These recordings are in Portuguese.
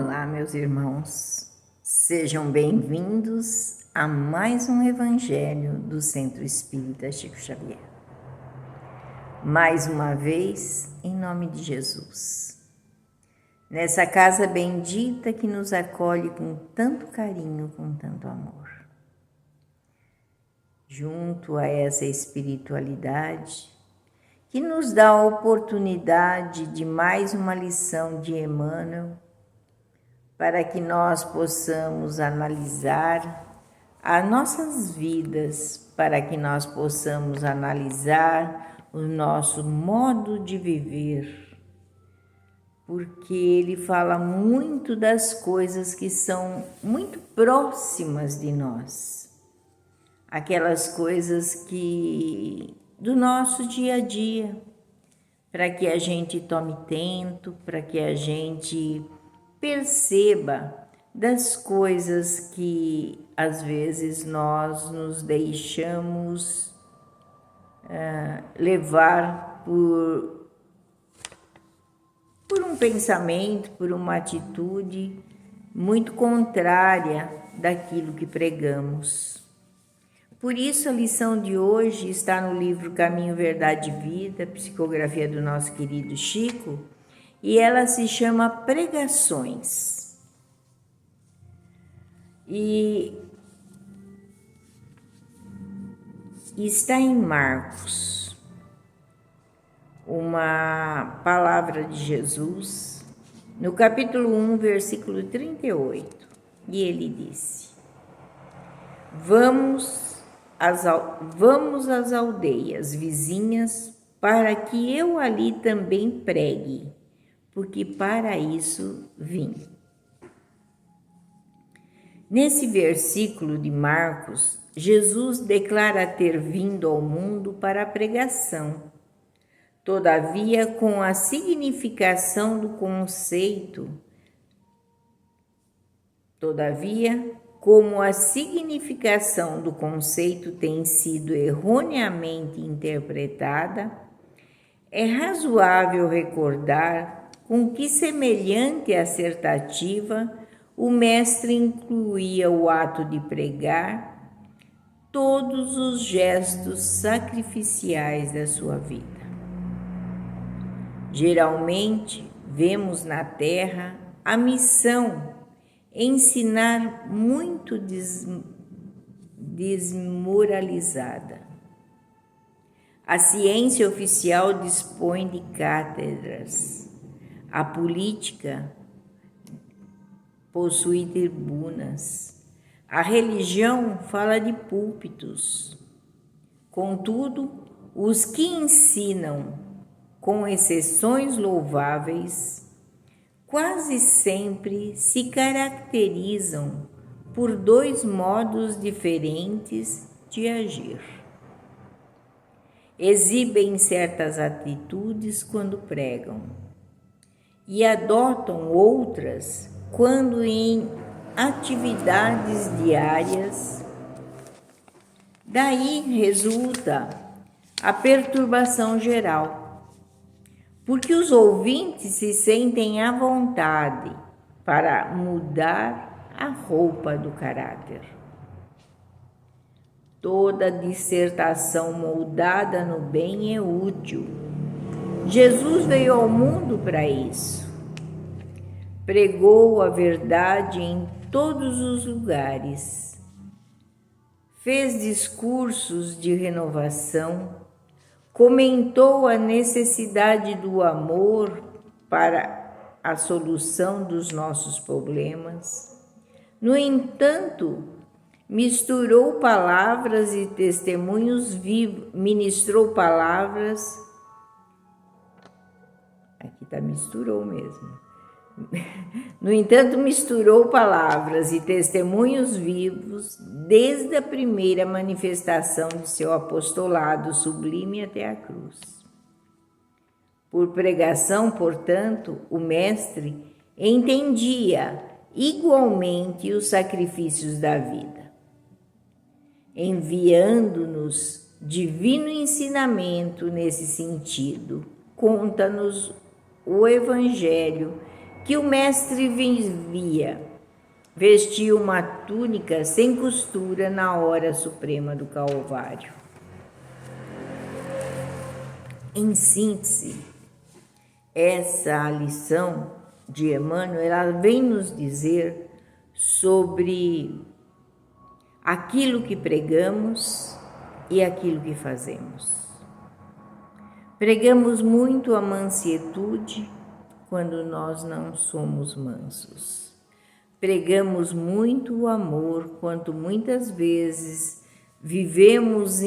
Olá, meus irmãos, sejam bem-vindos a mais um Evangelho do Centro Espírita Chico Xavier. Mais uma vez, em nome de Jesus, nessa casa bendita que nos acolhe com tanto carinho, com tanto amor. Junto a essa espiritualidade que nos dá a oportunidade de mais uma lição de Emmanuel, para que nós possamos analisar as nossas vidas, para que nós possamos analisar o nosso modo de viver, porque ele fala muito das coisas que são muito próximas de nós, aquelas coisas que do nosso dia a dia, para que a gente tome tempo, para que a gente perceba das coisas que às vezes nós nos deixamos levar por um pensamento, por uma atitude muito contrária daquilo que pregamos. Por isso, a lição de hoje está no livro Caminho, Verdade e Vida, psicografia do nosso querido Chico, e ela se chama Pregações. E está em Marcos, uma palavra de Jesus, no capítulo 1, versículo 38, e ele disse: Vamos às aldeias vizinhas, para que eu ali também pregue, porque para isso vim. Nesse versículo de Marcos, Jesus declara ter vindo ao mundo para a pregação. Todavia, com a significação do conceito, como a significação do conceito tem sido erroneamente interpretada, é razoável recordar com que semelhante assertativa o mestre incluía o ato de pregar todos os gestos sacrificiais da sua vida. Geralmente, vemos na Terra a missão ensinar muito desmoralizada. A ciência oficial dispõe de cátedras. A política possui tribunas. A religião fala de púlpitos. Contudo, os que ensinam, com exceções louváveis, quase sempre se caracterizam por dois modos diferentes de agir. Exibem certas atitudes quando pregam e adotam outras quando em atividades diárias. Daí resulta a perturbação geral, porque os ouvintes se sentem à vontade para mudar a roupa do caráter. Toda dissertação moldada no bem é útil. Jesus veio ao mundo para isso. Pregou a verdade em todos os lugares. Fez discursos de renovação. Comentou a necessidade do amor para a solução dos nossos problemas. No entanto, misturou palavras e testemunhos vivos, ministrou palavras, aqui está misturou mesmo. No entanto, misturou palavras e testemunhos vivos desde a primeira manifestação de seu apostolado sublime até a cruz. Por pregação, portanto, o Mestre entendia igualmente os sacrifícios da vida, enviando-nos divino ensinamento nesse sentido. Conta-nos o Evangelho que o mestre vivia. Vestia uma túnica sem costura na hora suprema do Calvário. Em síntese, essa lição de Emmanuel, ela vem nos dizer sobre aquilo que pregamos e aquilo que fazemos. Pregamos muito a mansietude quando nós não somos mansos. Pregamos muito o amor quando muitas vezes vivemos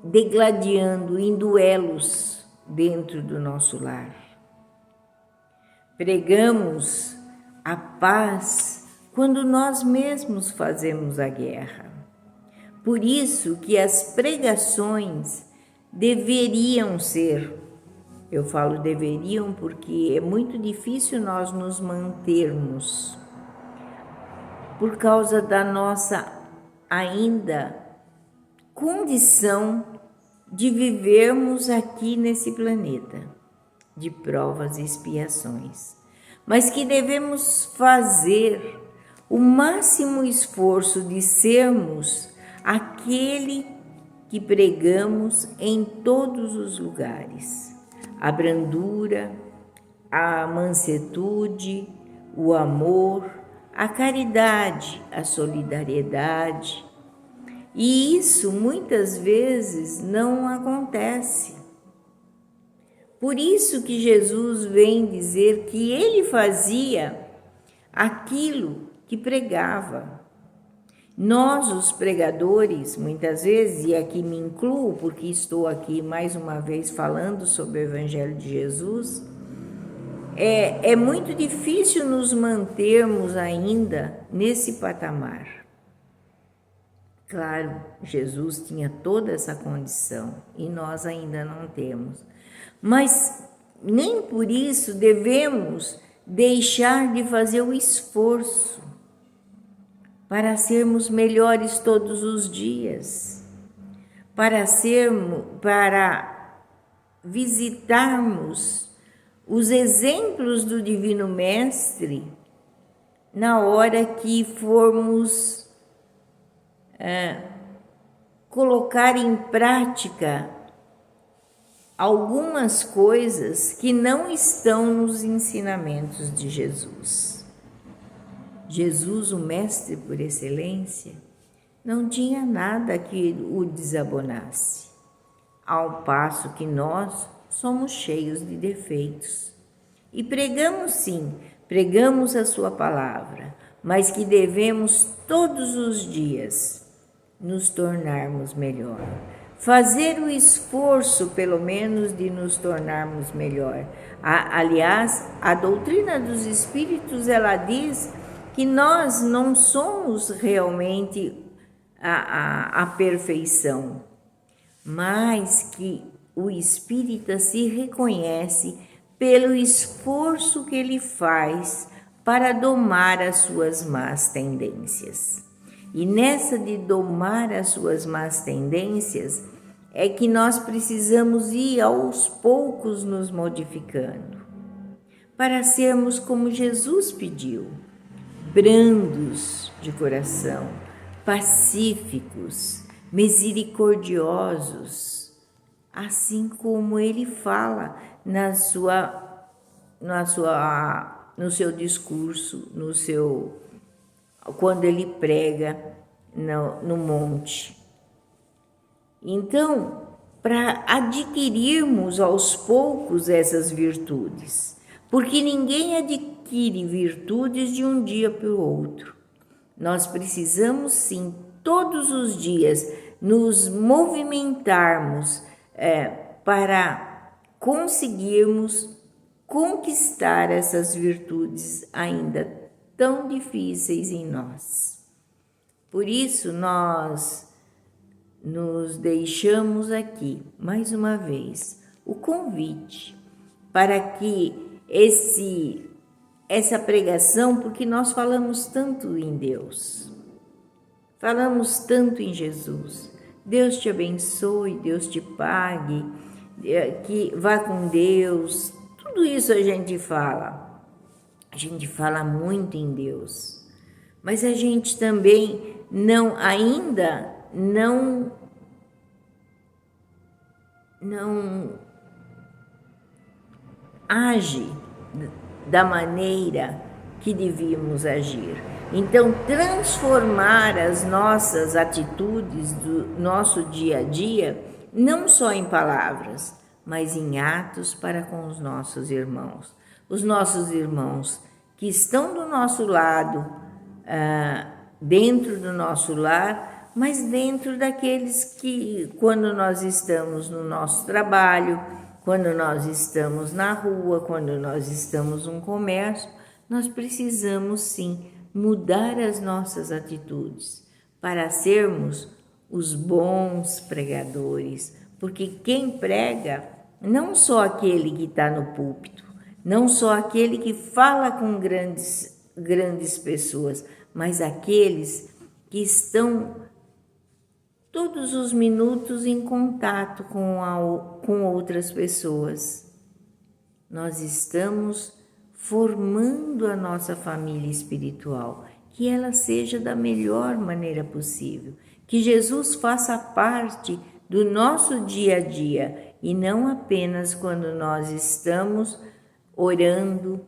degladiando em duelos dentro do nosso lar. Pregamos a paz quando nós mesmos fazemos a guerra. Por isso que as pregações deveriam ser, eu falo deveriam porque é muito difícil nós nos mantermos por causa da nossa ainda condição de vivermos aqui nesse planeta de provas e expiações, mas que devemos fazer o máximo esforço de sermos aquele que pregamos em todos os lugares. A brandura, a mansetude, o amor, a caridade, a solidariedade. E isso muitas vezes não acontece. Por isso que Jesus vem dizer que ele fazia aquilo que pregava. Nós, os pregadores, muitas vezes, e aqui me incluo porque estou aqui mais uma vez falando sobre o Evangelho de Jesus, é muito difícil nos mantermos ainda nesse patamar. Claro, Jesus tinha toda essa condição e nós ainda não temos. Mas nem por isso devemos deixar de fazer o esforço para sermos melhores todos os dias, para visitarmos os exemplos do Divino Mestre na hora que formos colocar em prática algumas coisas que não estão nos ensinamentos de Jesus. Jesus, o mestre por excelência, não tinha nada que o desabonasse, ao passo que nós somos cheios de defeitos. E pregamos sim, pregamos a sua palavra, mas que devemos todos os dias nos tornarmos melhor. Fazer o esforço, pelo menos, de nos tornarmos melhor. Aliás, a doutrina dos Espíritos, ela diz que nós não somos realmente a perfeição, mas que o espírita se reconhece pelo esforço que ele faz para domar as suas más tendências. E nessa de domar as suas más tendências é que nós precisamos ir aos poucos nos modificando, para sermos como Jesus pediu, brandos de coração, pacíficos, misericordiosos, assim como ele fala no seu discurso, quando ele prega no monte. Então, para adquirirmos aos poucos essas virtudes, porque ninguém adquire virtudes de um dia para o outro. Nós precisamos sim, todos os dias, nos movimentarmos para conseguirmos conquistar essas virtudes ainda tão difíceis em nós. Por isso, nós nos deixamos aqui, mais uma vez, o convite para que essa pregação, porque nós falamos tanto em Deus, falamos tanto em Jesus. Deus te abençoe, Deus te pague, que vá com Deus, tudo isso a gente fala. A gente fala muito em Deus, mas a gente também ainda não age da maneira que devíamos agir. Então, transformar as nossas atitudes do nosso dia a dia, não só em palavras, mas em atos para com os nossos irmãos. Os nossos irmãos que estão do nosso lado, dentro do nosso lar, mas dentro daqueles que, quando nós estamos no nosso trabalho, quando nós estamos na rua, quando nós estamos no comércio, nós precisamos sim mudar as nossas atitudes para sermos os bons pregadores, porque quem prega, não só aquele que está no púlpito, não só aquele que fala com grandes pessoas, mas aqueles que estão todos os minutos em contato com outras pessoas. Nós estamos formando a nossa família espiritual, que ela seja da melhor maneira possível, que Jesus faça parte do nosso dia a dia e não apenas quando nós estamos orando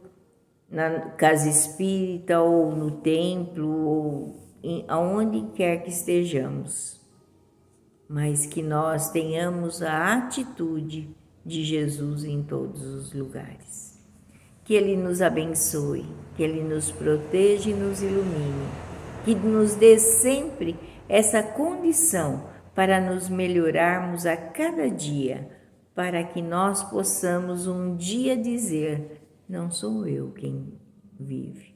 na casa espírita ou no templo ou aonde quer que estejamos, mas que nós tenhamos a atitude de Jesus em todos os lugares. Que Ele nos abençoe, que Ele nos proteja e nos ilumine, que nos dê sempre essa condição para nos melhorarmos a cada dia, para que nós possamos um dia dizer: não sou eu quem vive,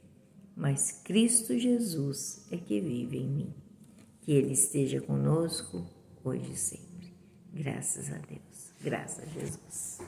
mas Cristo Jesus é que vive em mim. Que Ele esteja conosco hoje e sempre. Graças a Deus. Graças a Jesus.